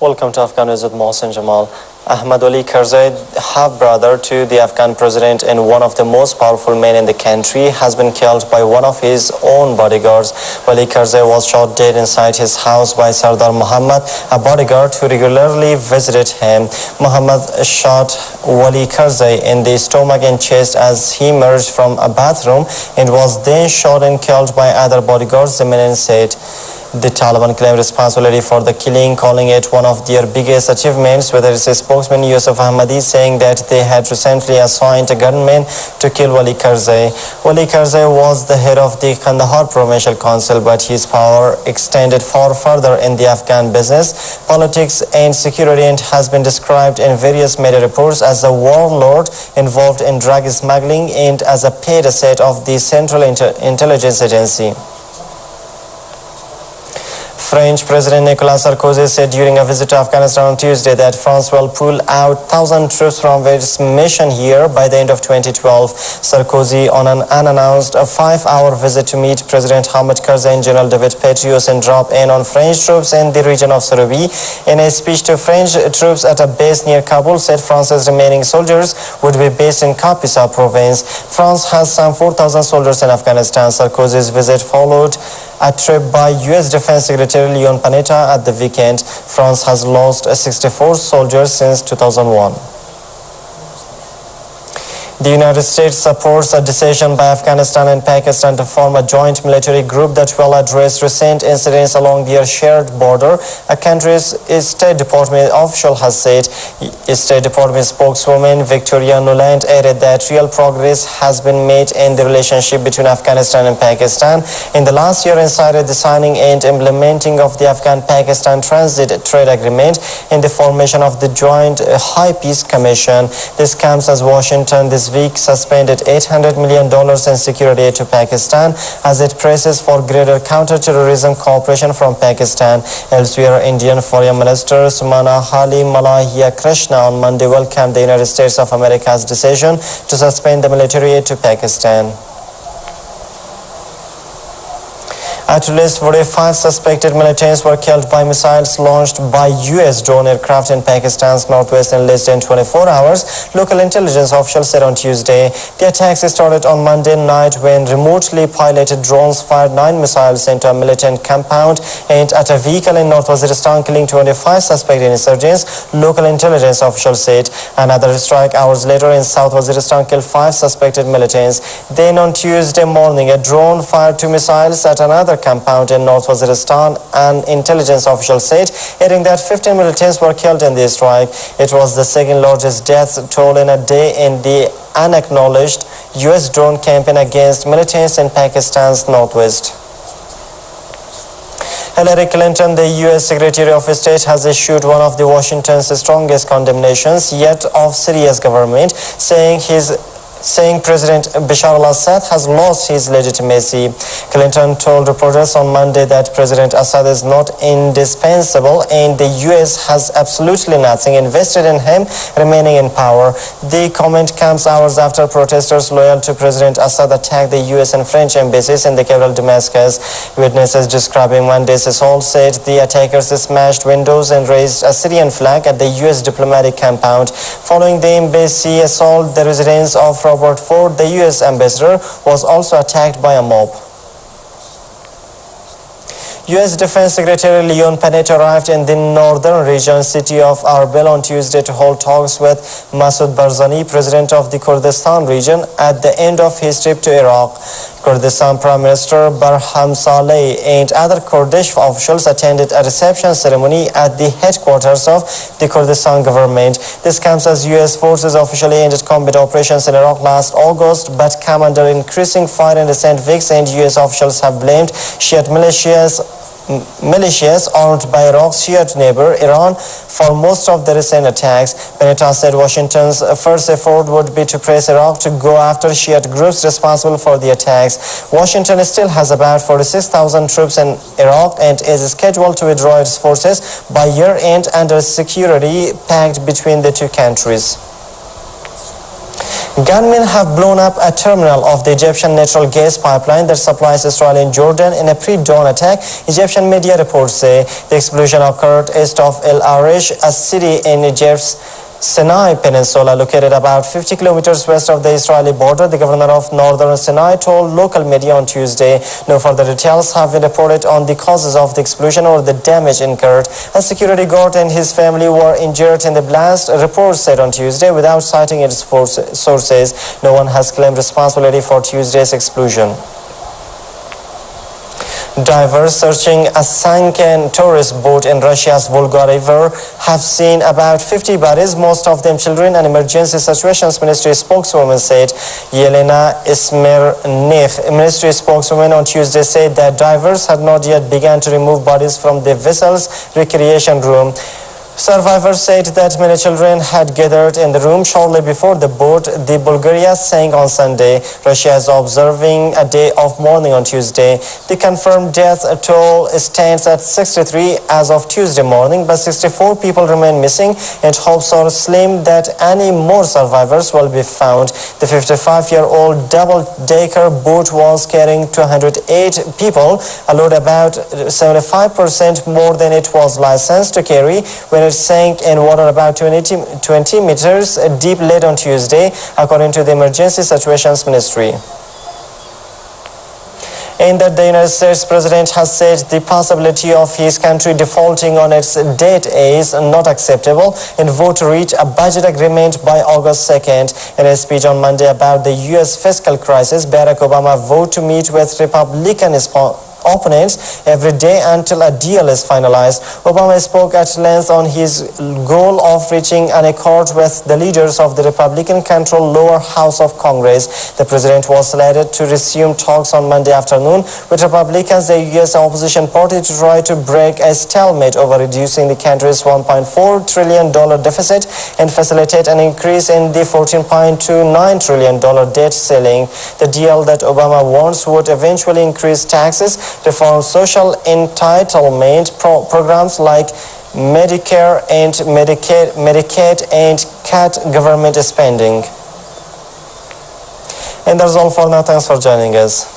Welcome to Afghannews with Mohsen Jamal. Ahmad Ali Karzai, half-brother to the Afghan president and one of the most powerful men in the country, has been killed by one of his own bodyguards. Wali Karzai was shot dead inside his house by Sardar Muhammad, a bodyguard who regularly visited him. Muhammad shot Wali Karzai in the stomach and chest as he emerged from a bathroom and was then shot and killed by other bodyguards, the man said. The Taliban claimed responsibility for the killing, calling it one of their biggest achievements, with its spokesman Yusuf Ahmadi saying that they had recently assigned a gunman to kill Wali Karzai. Wali Karzai was the head of the Kandahar Provincial Council, but his power extended far further in the Afghan business, politics and security, and has been described in various media reports as a warlord involved in drug smuggling and as a paid asset of the Central Intelligence Agency. French President Nicolas Sarkozy said during a visit to Afghanistan on Tuesday that France will pull out 1,000 troops from its mission here by the end of 2012. Sarkozy, on an unannounced 5-hour visit to meet President Hamid Karzai and General David Petraeus and drop in on French troops in the region of Serbia. In a speech to French troops at a base near Kabul, said France's remaining soldiers would be based in Kapisa province. France has some 4,000 soldiers in Afghanistan. Sarkozy's visit followed a trip by U.S. Defense Secretary Leon Panetta at the weekend. France has lost 64 soldiers since 2001. The United States supports a decision by Afghanistan and Pakistan to form a joint military group that will address recent incidents along their shared border, a country's State Department official has said. State Department spokeswoman Victoria Nuland added that real progress has been made in the relationship between Afghanistan and Pakistan in the last year, incited the signing and implementing of the Afghan-Pakistan Transit Trade Agreement and the formation of the Joint High Peace Commission. This comes as Washington this week suspended $800 million in security aid to Pakistan as it presses for greater counter-terrorism cooperation from Pakistan. Elsewhere, Indian Foreign Minister Sumana Hali Malahia Krishna on Monday welcomed the United States of America's decision to suspend the military aid to Pakistan. At least 45 suspected militants were killed by missiles launched by U.S. drone aircraft in Pakistan's northwest in less than 24 hours, local intelligence officials said on Tuesday. The attacks started on Monday night when remotely piloted drones fired 9 missiles into a militant compound and at a vehicle in North Waziristan, killing 25 suspected insurgents, local intelligence officials said. Another strike hours later in South Waziristan killed 5 suspected militants. Then on Tuesday morning, a drone fired 2 missiles at another compound in North Waziristan, an intelligence official said, adding that 15 militants were killed in the strike. It was the second largest death toll in a day in the unacknowledged U.S. drone campaign against militants in Pakistan's northwest. Hillary Clinton, the U.S. Secretary of State, has issued one of Washington's strongest condemnations yet of Syria's government, saying President Bashar al-Assad has lost his legitimacy. Clinton told reporters on Monday that President Assad is not indispensable and the U.S. has absolutely nothing invested in him remaining in power. The comment comes hours after protesters loyal to President Assad attacked the U.S. and French embassies in the capital Damascus. Witnesses describing Monday's assault said the attackers smashed windows and raised a Syrian flag at the U.S. diplomatic compound. Following the embassy assault, the residence of Robert Ford, the U.S. ambassador, was also attacked by a mob. U.S. Defense Secretary Leon Panetta arrived in the northern region city of Arbil on Tuesday to hold talks with Masoud Barzani, president of the Kurdistan region, at the end of his trip to Iraq. Kurdistan Prime Minister Barham Saleh and other Kurdish officials attended a reception ceremony at the headquarters of the Kurdistan government. This comes as U.S. forces officially ended combat operations in Iraq last August, but come under increasing fire in recent weeks, and U.S. officials have blamed Shiite militias armed by Iraq's Shiite neighbor Iran for most of the recent attacks. Panetta said Washington's first effort would be to press Iraq to go after Shiite groups responsible for the attacks. Washington still has about 46,000 troops in Iraq and is scheduled to withdraw its forces by year-end under security pact between the two countries. Gunmen have blown up a terminal of the Egyptian natural gas pipeline that supplies Israel and Jordan in a pre-dawn attack. Egyptian media reports say the explosion occurred east of El Arish, a city in Egypt's Sinai Peninsula, located about 50 kilometers west of the Israeli border. The governor of northern Sinai told local media on Tuesday no further details have been reported on the causes of the explosion or the damage incurred. A security guard and his family were injured in the blast, reports said on Tuesday, without citing its sources. No one has claimed responsibility for Tuesday's explosion. Divers searching a sunken tourist boat in Russia's Volga River have seen about 50 bodies, most of them children. An emergency situations ministry spokeswoman said. Yelena Smirnev, ministry spokeswoman, on Tuesday said that divers had not yet begun to remove bodies from the vessel's recreation room. Survivors said that many children had gathered in the room shortly before the boat, the Bulgaria, sank on Sunday. Russia is observing a day of mourning on Tuesday. The confirmed death toll stands at 63 as of Tuesday morning, but 64 people remain missing, and hopes are slim that any more survivors will be found. The 55-year-old double-decker boat was carrying 208 people, a load about 75% more than it was licensed to carry when it sank in water about 20 meters deep late on Tuesday, according to the Emergency Situations Ministry. In that, the United States President has said the possibility of his country defaulting on its debt is not acceptable and vote to reach a budget agreement by August 2nd. In a speech on Monday about the U.S. fiscal crisis, Barack Obama vowed to meet with Republican opponents every day until a deal is finalized. Obama spoke at length on his goal of reaching an accord with the leaders of the Republican-controlled lower house of Congress. The president was slated to resume talks on Monday afternoon with Republicans, the U.S. opposition party, to try to break a stalemate over reducing the country's $1.4 trillion deficit and facilitate an increase in the $14.29 trillion debt ceiling. The deal that Obama wants would eventually increase taxes, reform social entitlement programs like Medicare and Medicaid, and cut government spending. And that's all for now. Thanks for joining us.